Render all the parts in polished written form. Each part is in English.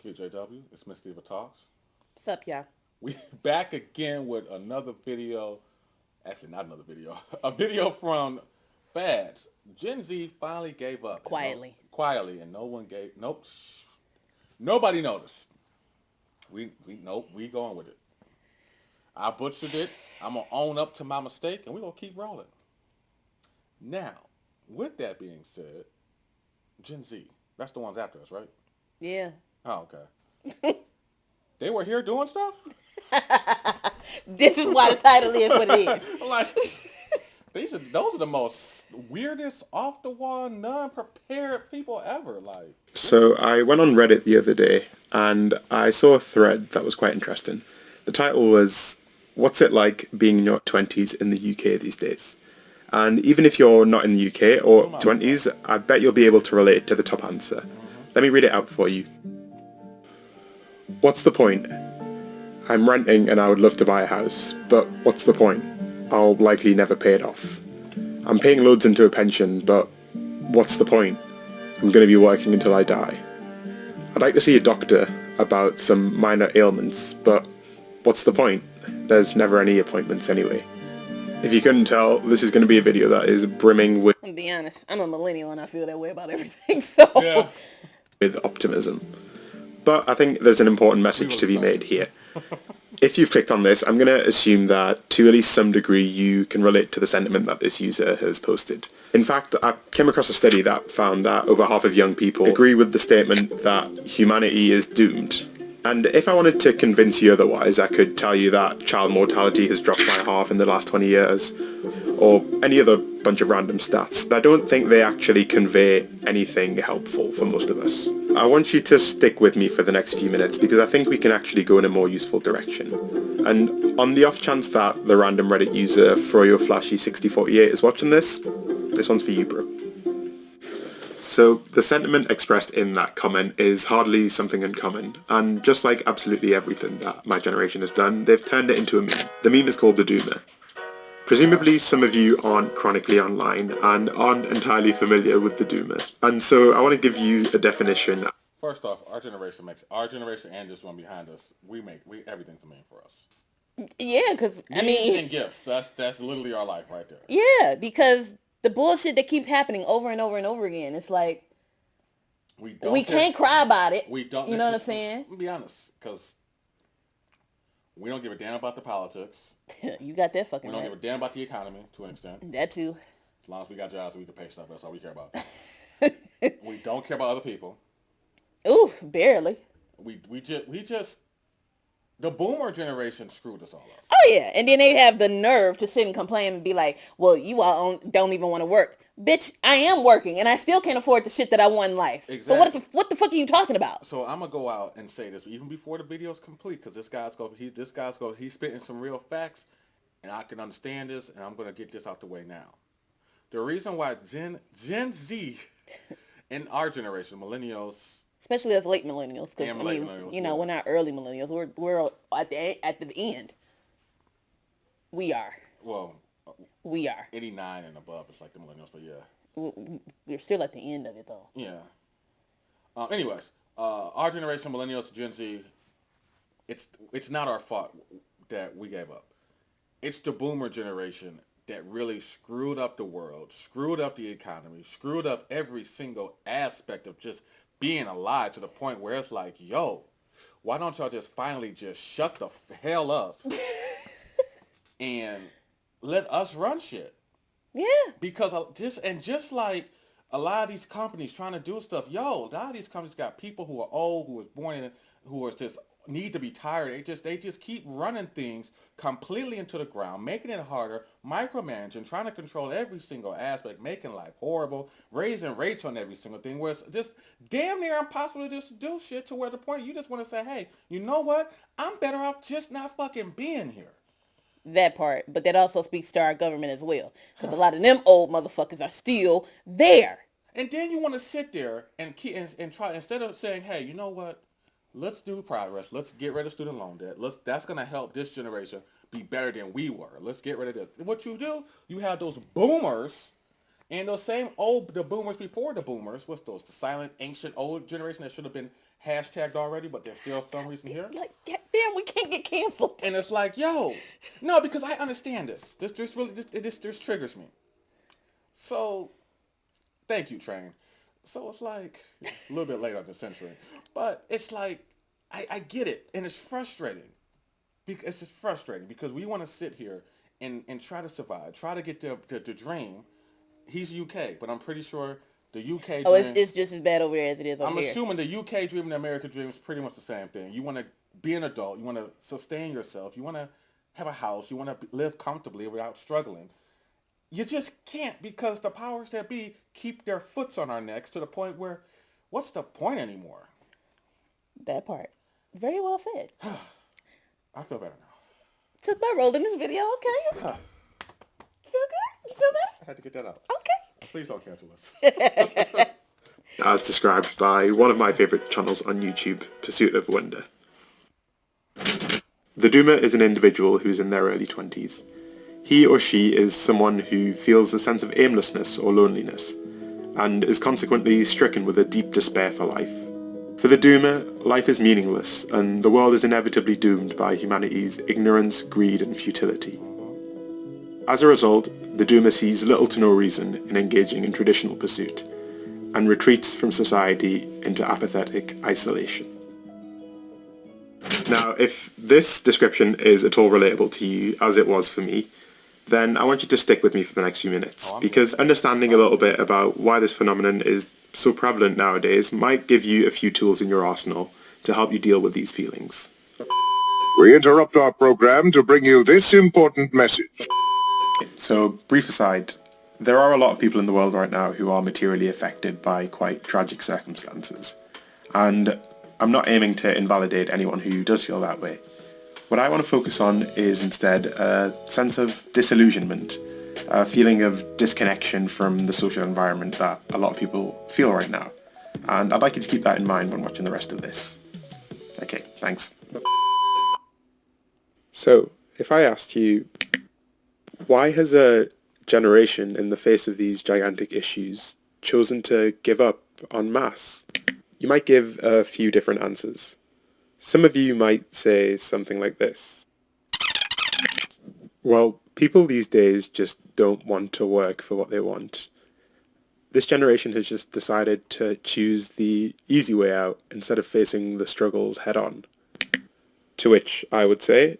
KJW. It's Miss Diva Talks. What's up, y'all? We back again with another video. Actually, not another video. A video from Fads. Gen Z finally gave up. Quietly. Quietly, and no one gave. Nope. Nobody noticed. Nope. We going with it. I butchered it. I'm gonna own up to my mistake, and we gonna keep rolling. Now, with that being said, Gen Z. That's the ones after us, right? Yeah. Oh, okay. They were here doing stuff? This is why the title is what it is. Like, those are the most weirdest, off the wall, non-prepared people ever. Like, So I went on Reddit the other day and I saw a thread that was quite interesting. The title was, "What's it like being in your 20s in the UK these days?" And even if you're not in the UK or 20s, I bet you'll be able to relate to the top answer. Let me read it out for you. What's the point? I'm renting and I would love to buy a house, but what's the point? I'll likely never pay it off. I'm paying loads into a pension, but what's the point? I'm going to be working until I die. I'd like to see a doctor about some minor ailments, but what's the point? There's never any appointments anyway. If you couldn't tell, this is going to be a video that is brimming I'm gonna be honest. I'm a millennial and I feel that way about everything. So yeah. with optimism. But I think there's an important message to be made here. If you've clicked on this, I'm going to assume that to at least some degree you can relate to the sentiment that this user has posted. In fact, I came across a study that found that over half of young people agree with the statement that humanity is doomed. And if I wanted to convince you otherwise, I could tell you that child mortality has dropped by half in the last 20 years, or any other bunch of random stats, but I don't think they actually convey anything helpful for most of us. I want you to stick with me for the next few minutes because I think we can actually go in a more useful direction. And on the off chance that the random Reddit user FroyoFlashy6048 is watching this one's for you, bro. So the sentiment expressed in that comment is hardly something uncommon, and just like absolutely everything that my generation has done, they've turned it into a meme. The meme is called the Doomer. Presumably some of you aren't chronically online and aren't entirely familiar with the Doomer, and so I want to give you a definition. First off, our generation and this one behind us, everything's a meme for us. yeah, because I Memes mean, and gifts. That's literally our life right there. yeah, because the bullshit that keeps happening over and over and over again. It's like we can't cry about it. We don't. You know what I'm saying? Let me be honest, because we don't give a damn about the politics. You got that fucking We don't right. give a damn about the economy to an extent. That too. As long as we got jobs, we can pay stuff. That's all we care about. We don't care about other people. Ooh, barely. We just the boomer generation screwed us all up. Oh yeah, and then they have the nerve to sit and complain and be like, "Well, you all don't even want to work, bitch. I am working, and I still can't afford the shit that I want in life. Exactly. So what the fuck are you talking about?" So I'm gonna go out and say this even before the video's complete, because he's spitting some real facts, and I can understand this, and I'm gonna get this out the way now. The reason why Gen Z in our generation, millennials, Especially as late millennials, because And I late mean, millennials, you know, yeah. we're not early millennials. We're at the end. We are. well, We are. 89 and above, it's like the millennials, but yeah. We're still at the end of it though. Yeah. Anyways, our generation, millennials, Gen Z, it's not our fault that we gave up. It's the boomer generation that really screwed up the world, screwed up the economy, screwed up every single aspect of just being alive to the point where it's like, yo, why don't y'all just finally just shut the hell up and let us run shit? Yeah. Because just like a lot of these companies trying to do stuff, yo, a lot of these companies got people who are old, who was born in, who are just need to be tired. They just keep running things completely into the ground, making it harder, micromanaging, trying to control every single aspect, making life horrible, raising rates on every single thing, where it's just damn near impossible to just do shit to where the point you just want to say, hey, you know what? I'm better off just not fucking being here. That part, but that also speaks to our government as well, because a lot of them old motherfuckers are still there. And then you want to sit there and try, instead of saying, hey, you know what? Let's do progress. Let's get rid of student loan debt. That's going to help this generation be better than we were. Let's get rid of this. What you do, you have those boomers And those the boomers before the boomers, what's those? The silent, ancient, old generation that should have been hashtagged already, but there's still some reason here. Like, damn, we can't get canceled. And it's like, yo, no, because I understand this. This triggers me. So, thank you, Train. So it's like a little bit late on the century, but it's like I get it, and it's frustrating. It's just frustrating because we want to sit here and try to survive, try to get the dream. He's UK, but I'm pretty sure the UK Oh, dream... it's just as bad over here as it is over I'm here. assuming the UK dream and the American dream is pretty much the same thing. You want to be an adult. You want to sustain yourself. You want to have a house. You want to live comfortably without struggling. You just can't because the powers that be keep their foots on our necks to the point where what's the point anymore? That part. Very well said. I feel better now. Took my role in this video, okay? Huh. You feel good? You feel better? I had to get that out. Okay. Please don't cancel us. As described by one of my favourite channels on YouTube, Pursuit of Wonder. The doomer is an individual who's in their early 20s. He or she is someone who feels a sense of aimlessness or loneliness, and is consequently stricken with a deep despair for life. For the doomer, life is meaningless, and the world is inevitably doomed by humanity's ignorance, greed, and futility. As a result, the doomer sees little to no reason in engaging in traditional pursuit, and retreats from society into apathetic isolation. Now, if this description is at all relatable to you, as it was for me, then I want you to stick with me for the next few minutes, because understanding a little bit about why this phenomenon is so prevalent nowadays might give you a few tools in your arsenal to help you deal with these feelings. We interrupt our program to bring you this important message. So, brief aside, there are a lot of people in the world right now who are materially affected by quite tragic circumstances. And I'm not aiming to invalidate anyone who does feel that way. What I want to focus on is instead a sense of disillusionment, a feeling of disconnection from the social environment that a lot of people feel right now. And I'd like you to keep that in mind when watching the rest of this. Okay, thanks. So, if I asked you, why has a generation in the face of these gigantic issues chosen to give up en masse? You might give a few different answers. Some of you might say something like this. Well, people these days just don't want to work for what they want. This generation has just decided to choose the easy way out instead of facing the struggles head on. To which I would say,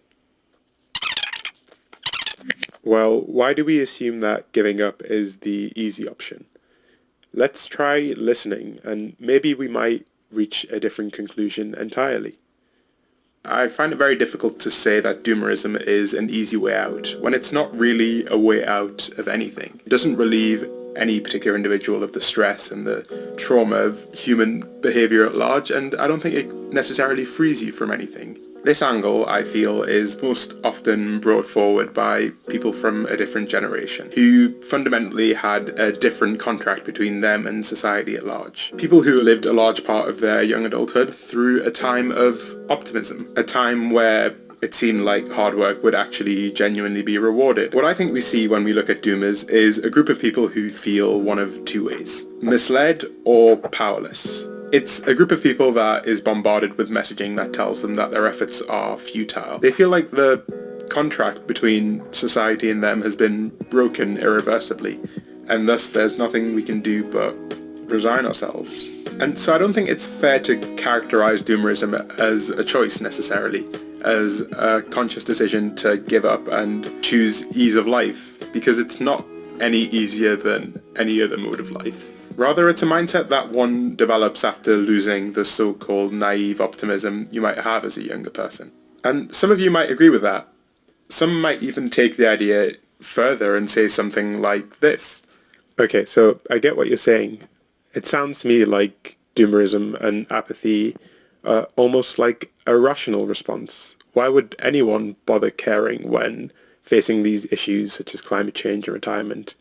well, why do we assume that giving up is the easy option? Let's try listening, and maybe we might reach a different conclusion entirely. I find it very difficult to say that doomerism is an easy way out, when it's not really a way out of anything. It doesn't relieve any particular individual of the stress and the trauma of human behaviour at large, and I don't think it necessarily frees you from anything. This angle, I feel, is most often brought forward by people from a different generation, who fundamentally had a different contract between them and society at large. People who lived a large part of their young adulthood through a time of optimism, a time where it seemed like hard work would actually genuinely be rewarded. What I think we see when we look at doomers is a group of people who feel one of two ways: misled or powerless. It's a group of people that is bombarded with messaging that tells them that their efforts are futile. They feel like the contract between society and them has been broken irreversibly, and thus there's nothing we can do but resign ourselves. And so I don't think it's fair to characterize doomerism as a choice necessarily, as a conscious decision to give up and choose ease of life, because it's not any easier than any other mode of life. Rather, it's a mindset that one develops after losing the so-called naive optimism you might have as a younger person. And some of you might agree with that. Some might even take the idea further and say something like this. Okay, so I get what you're saying. It sounds to me like doomerism and apathy are almost like a rational response. Why would anyone bother caring when facing these issues such as climate change and retirement?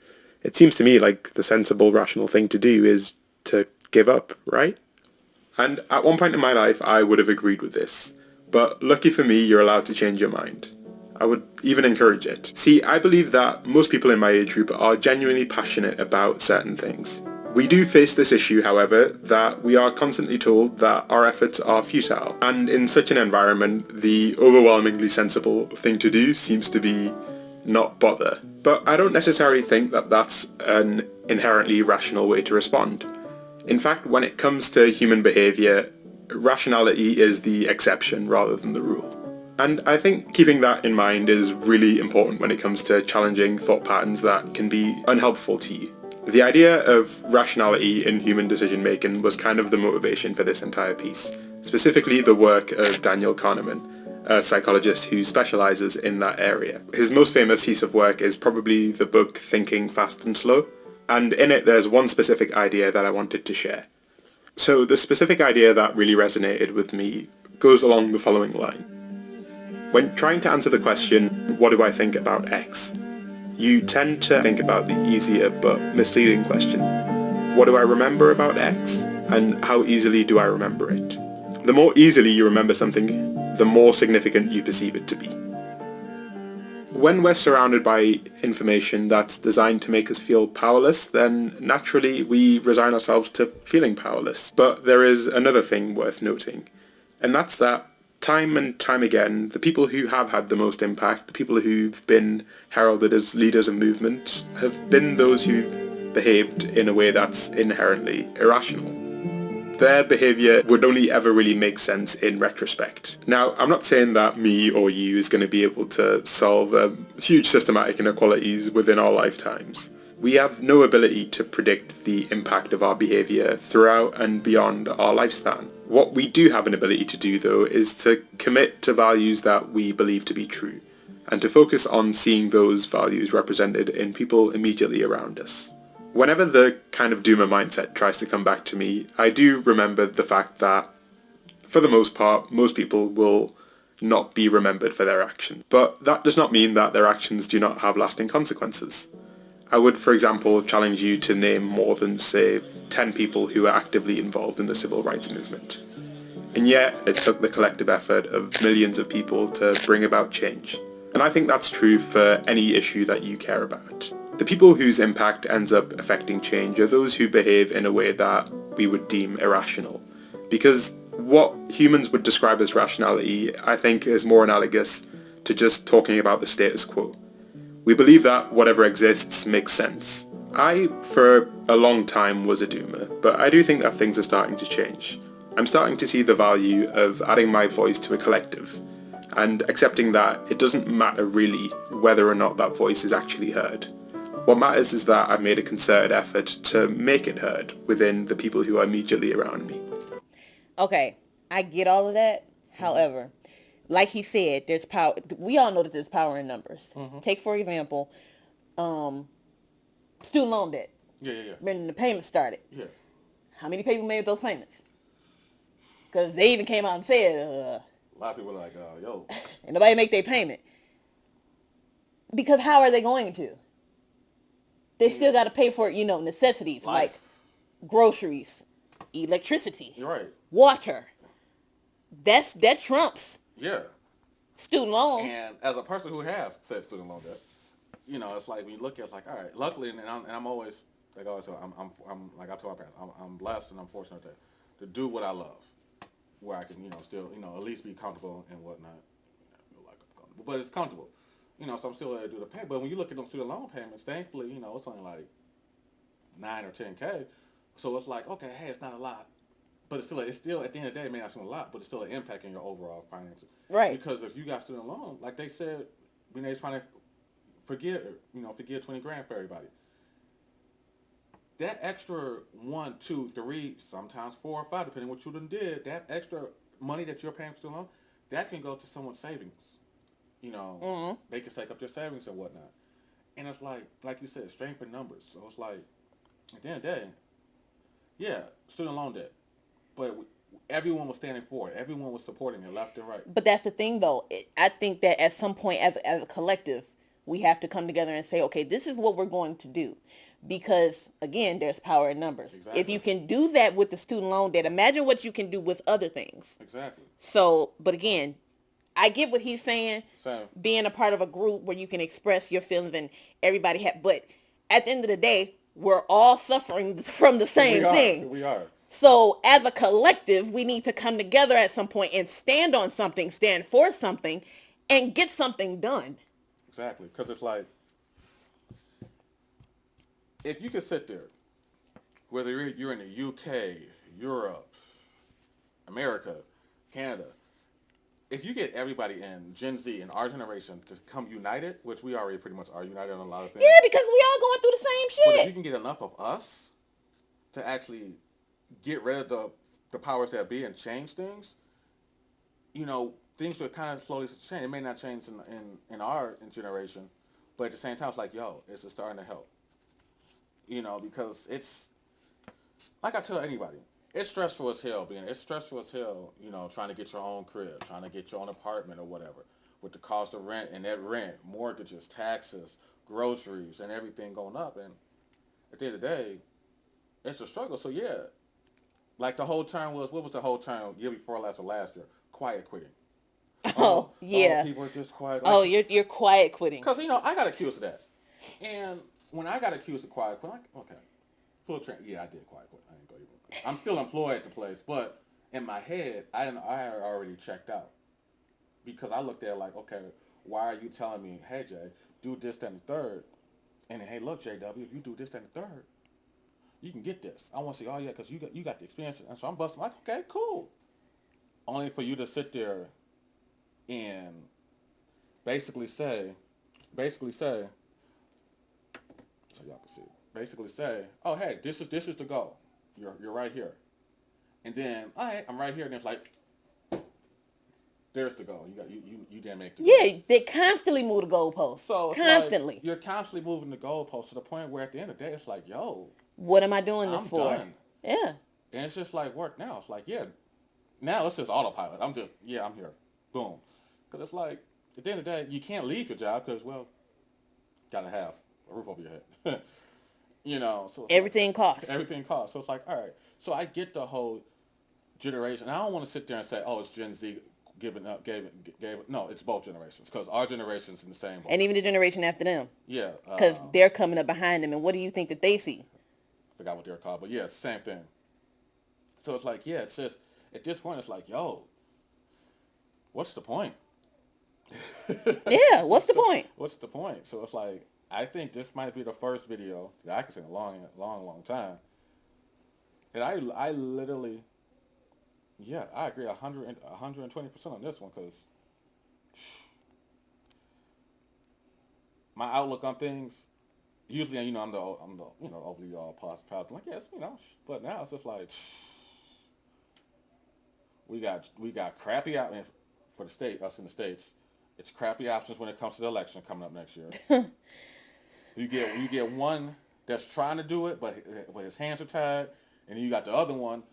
It seems to me like the sensible, rational thing to do is to give up, right? And at one point in my life, I would have agreed with this. But lucky for me, you're allowed to change your mind. I would even encourage it. See, I believe that most people in my age group are genuinely passionate about certain things. We do face this issue, however, that we are constantly told that our efforts are futile. And in such an environment, the overwhelmingly sensible thing to do seems to be not bother. But I don't necessarily think that that's an inherently rational way to respond. In fact, when it comes to human behaviour, rationality is the exception rather than the rule. And I think keeping that in mind is really important when it comes to challenging thought patterns that can be unhelpful to you. The idea of rationality in human decision making was kind of the motivation for this entire piece, specifically the work of Daniel Kahneman, a psychologist who specialises in that area. His most famous piece of work is probably the book Thinking Fast and Slow, and in it there's one specific idea that I wanted to share. So the specific idea that really resonated with me goes along the following line. When trying to answer the question, what do I think about X? You tend to think about the easier but misleading question, what do I remember about X? And how easily do I remember it? The more easily you remember something, the more significant you perceive it to be. When we're surrounded by information that's designed to make us feel powerless, then naturally we resign ourselves to feeling powerless. But there is another thing worth noting, and that's that time and time again, the people who have had the most impact, the people who've been heralded as leaders of movements, have been those who've behaved in a way that's inherently irrational. Their behaviour would only ever really make sense in retrospect. Now, I'm not saying that me or you is going to be able to solve huge systematic inequalities within our lifetimes. We have no ability to predict the impact of our behaviour throughout and beyond our lifespan. What we do have an ability to do, though, is to commit to values that we believe to be true, and to focus on seeing those values represented in people immediately around us. Whenever the kind of doomer mindset tries to come back to me, I do remember the fact that, for the most part, most people will not be remembered for their actions. But that does not mean that their actions do not have lasting consequences. I would, for example, challenge you to name more than, say, 10 people who are actively involved in the civil rights movement. And yet, it took the collective effort of millions of people to bring about change. And I think that's true for any issue that you care about. The people whose impact ends up affecting change are those who behave in a way that we would deem irrational. Because what humans would describe as rationality, I think, is more analogous to just talking about the status quo. We believe that whatever exists makes sense. I, for a long time, was a doomer, but I do think that things are starting to change. I'm starting to see the value of adding my voice to a collective, and accepting that it doesn't matter really whether or not that voice is actually heard. What matters is that I've made a concerted effort to make it heard within the people who are immediately around me. Okay, I get all of that. However, like he said, there's power. We all know that there's power in numbers. Take, for example, student loan debt. Yeah. When the payments started. Yeah. How many people made those payments? Because they even came out and said, A lot of people are like, yo. and nobody make their payment. Because how are they going to? They still got to pay for, necessities like groceries, electricity, You're right. water. That trumps Yeah. student loans. And as a person who has said student loan debt, it's like when you look at it, it's like, all right, luckily, and I'm always, like I always say, I'm like I told my parents, I'm blessed and I'm fortunate to do what I love, where I can, still, at least be comfortable and whatnot. I feel like I'm comfortable, but it's comfortable. So I'm still able to do the pay. But when you look at those student loan payments, thankfully, it's only like 9 or 10K. So it's like, okay, hey, it's not a lot. But it's still at the end of the day, it may not seem a lot, but it's still an impact in your overall finances. Right. Because if you got student loan, like they said, when they was trying to forgive 20 grand for everybody. That extra 1, 2, 3, sometimes 4 or 5, depending on what you done did, that extra money that you're paying for student loan, that can go to someone's savings. They can take up their savings and whatnot. And it's like you said, strength in numbers. So it's like, at the end of the day, yeah, student loan debt. But everyone was standing for it. Everyone was supporting it left and right. But that's the thing, though. I think that at some point, as a collective, we have to come together and say, okay, this is what we're going to do. Because, again, there's power in numbers. Exactly. If you can do that with the student loan debt, imagine what you can do with other things. Exactly. So, but again, I get what he's saying. Same. Being a part of a group where you can express your feelings and everybody but at the end of the day, we're all suffering from the same thing. We are. So as a collective, we need to come together at some point and stand on something, stand for something, and get something done. Exactly. Because it's like, if you could sit there, whether you're in the UK, Europe, America, Canada, if you get everybody in Gen Z and our generation to come united, which we already pretty much are united on a lot of things. Yeah, because we all going through the same But if shit. you can get enough of us to actually get rid of the powers that be and change things, things will kind of slowly change. It may not change in our generation, but at the same time, it's like, yo, it's just starting to help. Because it's, like I tell anybody, it's stressful as hell it's stressful as hell, trying to get your own crib, trying to get your own apartment or whatever, with the cost of rent and that rent, mortgages, taxes, groceries, and everything going up. And at the end of the day, it's a struggle. So yeah, like the whole term what was the whole term year before last or last year? Quiet quitting. Oh, yeah. People are just quiet. You're quiet quitting. Because, I got accused of that. And when I got accused of quiet quitting, okay, full train. Yeah, I did quiet quit. I ain't go even. I'm still employed at the place, but in my head, I had already checked out. Because I looked at it like, okay, why are you telling me, hey, Jay, do this, that, and the third? And then, hey, look, JW, if you do this, that, and the third, you can get this. I want to say, oh, yeah, because you got the experience. And so I'm busting, like, okay, cool. Only for you to sit there and basically say, so y'all can see, basically say, oh, hey, this is the goal. You're right here. And then, all right, I'm right here. And it's like, there's the goal. You didn't make the goal. Yeah, they constantly move the goalposts. So it's constantly. like, you're constantly moving the goalposts to the point where at the end of the day, it's like, yo, what am I doing this I'm for? done. Yeah. And it's just like work now. It's like, yeah, now it's just autopilot. I'm here. Boom. Because it's like, at the end of the day, you can't leave your job because, well, gotta have a roof over your head. So Everything costs. Everything costs. So it's like, all right. So I get the whole generation. I don't want to sit there and say, oh, it's Gen Z giving up, gave. No, it's both generations because our generation's in the same boat. And even the generation after them. Yeah. Because they're coming up behind them. And what do you think that they see? I forgot what they're called, but yeah, it's the same thing. So it's like, yeah, it's just, at this point, it's like, yo, what's the point? Yeah, what's the point? What's the point? So it's like, I think this might be the first video that I can say in a long time. And I literally, yeah, I agree 120% on this one because my outlook on things, usually, I'm the overly positive. I'm like, yes, but now it's just like, we got crappy options for the state, us in the States. It's crappy options when it comes to the election coming up next year. You get one that's trying to do it, but his hands are tied, and then you got the other one.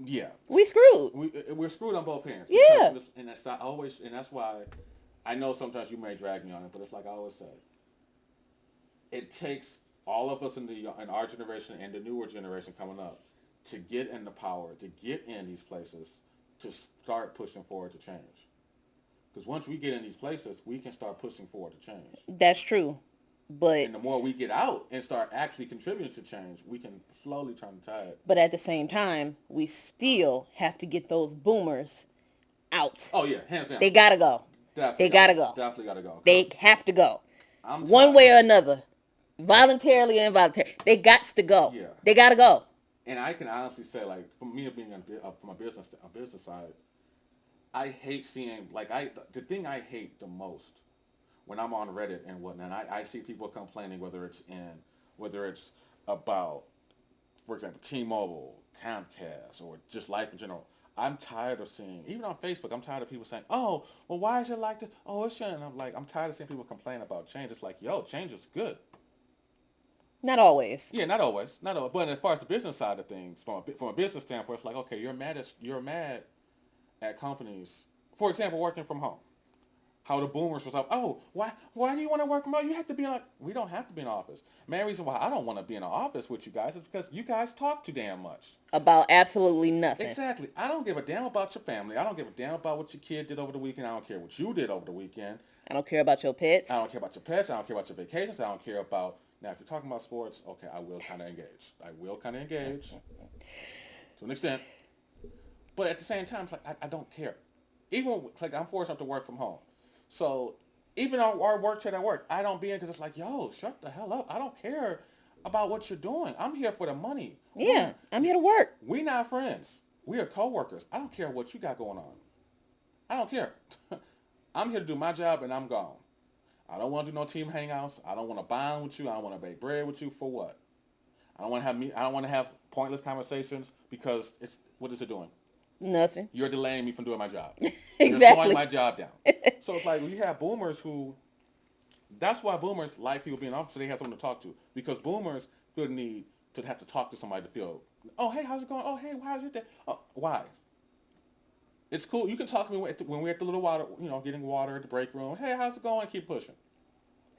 Yeah, We screwed. we're screwed on both hands. Yeah. And that's not always, and that's why I know sometimes you may drag me on it, but it's like I always say, it takes all of us in our generation and the newer generation coming up to get in the power, to get in these places, to start pushing forward to change. Because once we get in these places, we can start pushing forward to change. That's true. But And the more we get out and start actually contributing to change, we can slowly turn the tide. but at the same time, we still have to get those boomers out. Oh yeah, hands down. They gotta go. Definitely They gotta go. Definitely gotta go. They have to go. I'm One tired. way or another. Voluntarily or involuntarily. They got to go. Yeah. They gotta go. And I can honestly say, like, for me being from a business side, I hate seeing, the thing I hate the most when I'm on Reddit and whatnot, I see people complaining whether it's about, for example, T-Mobile, Comcast, or just life in general. I'm tired of seeing, even on Facebook, I'm tired of people saying, oh, well, why is it like this? Oh, it shouldn't. I'm tired of seeing people complain about change. It's like, yo, change is good. Not always. Yeah, not always. But as far as the business side of things, from a business standpoint, it's like, okay, you're mad at companies. For example, working from home. How the boomers was like, oh, why do you want to work from home? You have to be like, we don't have to be in the office. Main reason why I don't want to be in the office with you guys is because you guys talk too damn much. About absolutely nothing. Exactly. I don't give a damn about your family. I don't give a damn about what your kid did over the weekend. I don't care what you did over the weekend. I don't care about your pets. I don't care about your pets. I don't care about your vacations. I don't care about... Now, if you're talking about sports, okay, I will kind of engage. To an extent. But at the same time, it's like, I don't care. Even, it's like, I'm forced to work from home. So, even our work chat at work, I don't be in because it's like, yo, shut the hell up. I don't care about what you're doing. I'm here for the money. Yeah, I'm here to work. We not friends. We are co-workers. I don't care what you got going on. I don't care. I'm here to do my job and I'm gone. I don't want to do no team hangouts. I don't want to bond with you. I don't want to bake bread with you. For what? I don't want to have pointless conversations because what is it doing? Nothing. You're delaying me from doing my job. Exactly. You're slowing my job down. So it's like we have boomers who... That's why boomers like people being off so they have someone to talk to. Because boomers feel the need to have to talk to somebody to feel, oh, hey, how's it going? Oh, hey, how's your day? Oh, why? It's cool. You can talk to me when we're at the little water, getting water at the break room. Hey, how's it going? Keep pushing.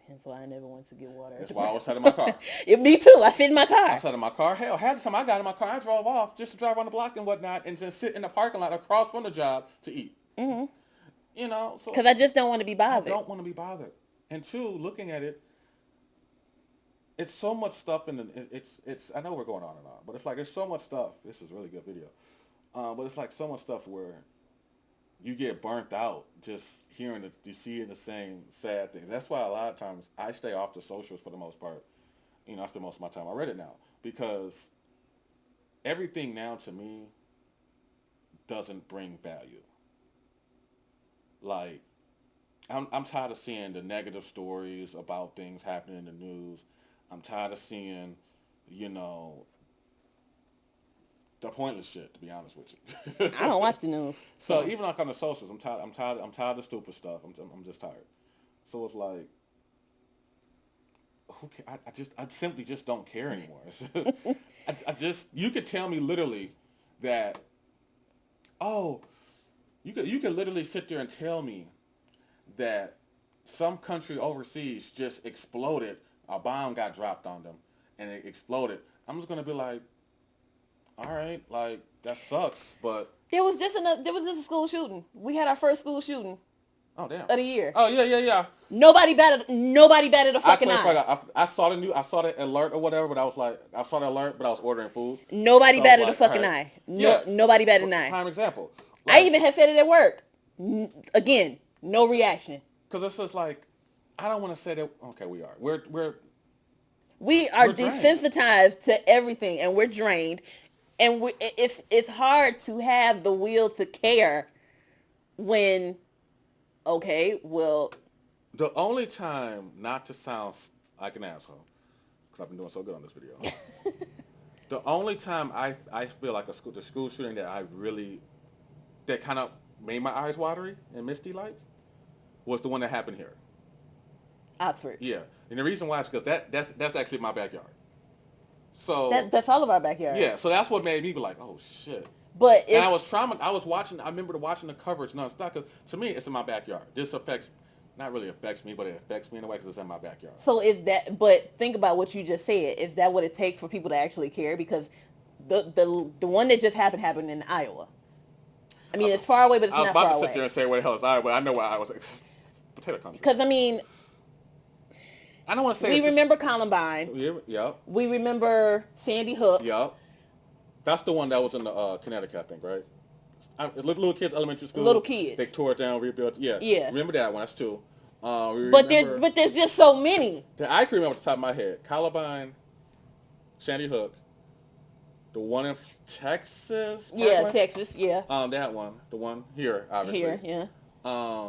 That's why I never went to get water. That's why I was sat in my car. Yeah, me too. I sit in my car. I sat in my car. Hell, half the time I got in my car, I drove off just to drive around the block and whatnot and just sit in the parking lot across from the job to eat. Mm-hmm. So... Because I just don't want to be bothered. I don't want to be bothered. And two, looking at it, it's so much stuff I know we're going on and on, but it's like, it's so much stuff. This is a really good video. But it's like so much stuff where you get burnt out just hearing seeing the same sad things. That's why a lot of times I stay off the socials for the most part. I spend most of my time on Reddit now because everything now to me doesn't bring value. Like, I'm tired of seeing the negative stories about things happening in the news. I'm tired of seeing, the pointless shit, to be honest with you. I don't watch the news. So even like on the socials, I'm tired of the stupid stuff. I'm just tired. So it's like, who can, I simply just don't care anymore. It's just, you could tell me literally that, you could literally sit there and tell me that some country overseas just exploded, a bomb got dropped on them, and it exploded. I'm just gonna be like, all right, like, that sucks, but... There was just a school shooting. We had our first school shooting. Oh, damn. Of the year. Oh, yeah. Nobody batted a fucking eye. I saw the alert or whatever, but I was ordering food. Nobody so batted like, a fucking right. eye. Nobody batted an eye. Prime example. Like, I even had said it at work. Again, no reaction. Because it's just like, I don't want to say that... Okay, we are. We are we're drained. desensitized to everything, and we're drained. And it's hard to have the will to care when, okay, well... The only time not to sound like an asshole, because I've been doing so good on this video, the only time I feel like the school shooting that kind of made my eyes watery and misty like, was the one that happened here. Oxford. Yeah. And the reason why is because that's actually my backyard. So that's all of our backyard. Yeah, so that's what made me be like, oh shit. But and I was watching the coverage nonstop, because to me it's in my backyard. This not really affects me, but it affects me in a way because it's in my backyard. So but think about what you just said. Is that what it takes for people to actually care? Because the one that just happened in Iowa. I mean, it's far away, but it's not far away. I was about to sit there and say where the hell is Iowa. I know where Iowa is. Potato country. Because, I mean... I don't want to say... We remember Columbine. Yep. We remember Sandy Hook. Yep. That's the one that was in the Connecticut, I think, right? Little kids, elementary school. Little kids. They tore it down, rebuilt. Yeah. Remember that one? That's two. But there's just so many. I can remember off the top of my head. Columbine, Sandy Hook, the one in Texas. Yeah, Parkland? Texas. Yeah. That one. The one here, obviously. Here, yeah.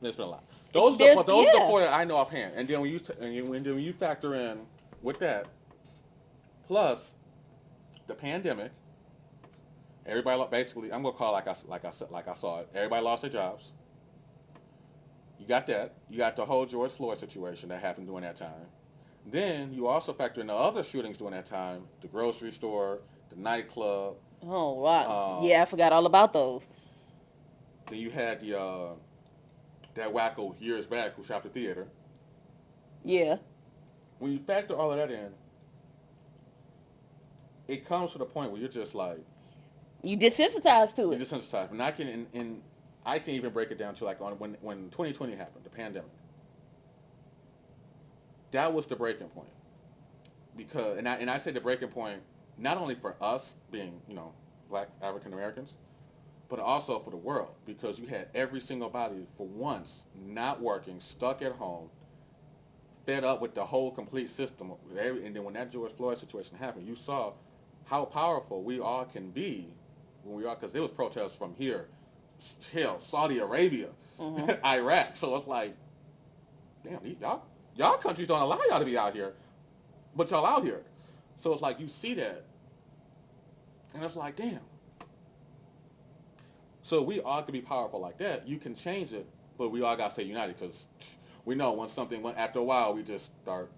There's been a lot. Those are the four that I know offhand. And then when you factor in with that, plus the pandemic, everybody basically, I'm gonna call it like I saw it. Everybody lost their jobs. You got that. You got the whole George Floyd situation that happened during that time. Then you also factor in the other shootings during that time: the grocery store, the nightclub. Oh wow! Yeah, I forgot all about those. Then you had the that wacko years back who shot the theater. Yeah. When you factor all of that in, it comes to the point where you're just like, You desensitized to you're it. desensitized. And I can even break it down to like when 2020 happened, the pandemic. That was the breaking point. Because and I say the breaking point not only for us being, black African Americans, but also for the world, because you had every single body for once not working, stuck at home, fed up with the whole complete system. And then when that George Floyd situation happened, you saw how powerful we all can be when we are, because there was protests from here, hell, Saudi Arabia, Iraq. So it's like, damn, y'all countries don't allow y'all to be out here, but y'all out here. So it's like you see that, and it's like, damn. So we all can be powerful like that. You can change it, but we all got to stay united, because we know after a while, we just start,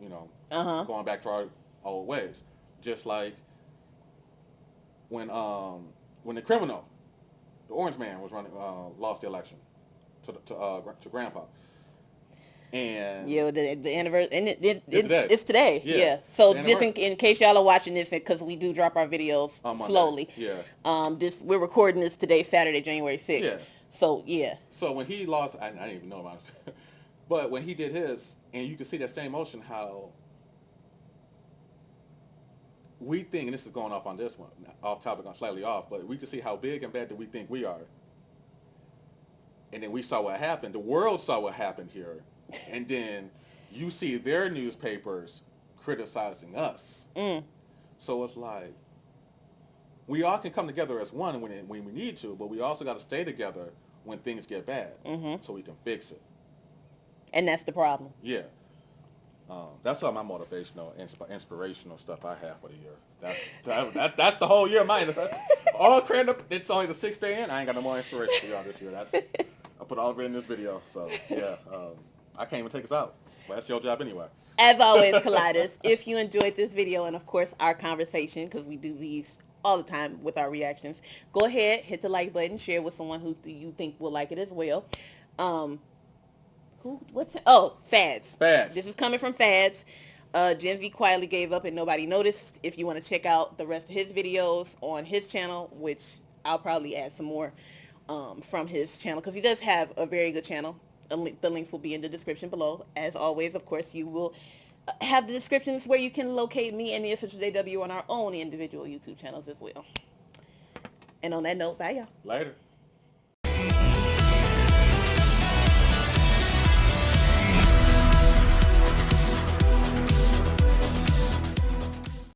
going back to our old ways. Just like when the criminal, the orange man, was running, lost the election to Grandpa. And Yeah, the anniversary, and today. it's today. Yeah. Yeah. So The just in case y'all are watching this, because we do drop our videos On Monday. slowly. Yeah. We're recording this today, Saturday, January 6th. Yeah. So yeah. So when he lost, I didn't even know about it, but when he did his, and you can see that same emotion, how we think, and this is going off on this one, off topic, on slightly off, but we can see how big and bad do we think we are. And then we saw what happened. The world saw what happened here. And then you see their newspapers criticizing us. So it's like, we all can come together as one when we need to, but we also got to stay together when things get bad, so we can fix it. And that's the problem. Yeah. That's all my motivational, inspirational stuff I have for the year. That's the whole year. All credit up. It's only the 6th day in. I ain't got no more inspiration for y'all this year. I put all of it in this video. So yeah, I can't even take us out. But that's your job anyway. As always, Colliders, if you enjoyed this video and of course our conversation, because we do these all the time with our reactions, go ahead, hit the like button, share with someone who you think will like it as well. Fads. This is coming from Fads. Gen V quietly gave up and nobody noticed. If you want to check out the rest of his videos on his channel, which I'll probably add some more from his channel, because he does have a very good channel. The links will be in the description below. As always, of course, you will have the descriptions where you can locate me and the Official JW on our own individual YouTube channels as well. And on that note, bye y'all. Later.